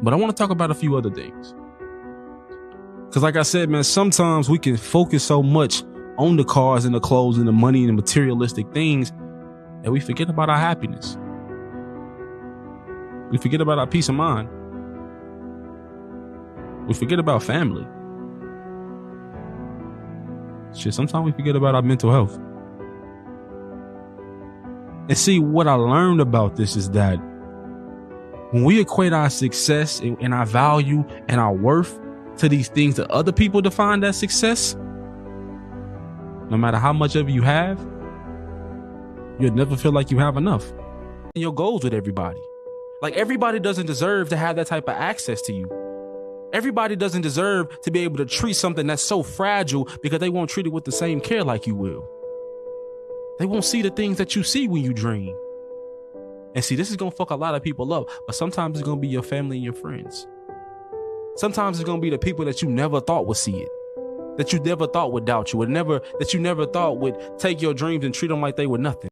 But I want to talk about a few other things. Because like I said, man, sometimes we can focus so much on the cars and the clothes and the money and the materialistic things that we forget about our happiness. We forget about our peace of mind. We forget about family. Shit, sometimes we forget about our mental health. And see, what I learned about this is that when we equate our success and our value and our worth to these things that other people define as success, no matter how much of it you have, you'll never feel like you have enough. And your goals with everybody. Like, everybody doesn't deserve to have that type of access to you. Everybody doesn't deserve to be able to treat something that's so fragile because they won't treat it with the same care like you will. They won't see the things that you see when you dream. And see, this is going to fuck a lot of people up, but sometimes it's going to be your family and your friends. Sometimes it's going to be the people that you never thought would see it, that you never thought would doubt you, that you never thought would take your dreams and treat them like they were nothing.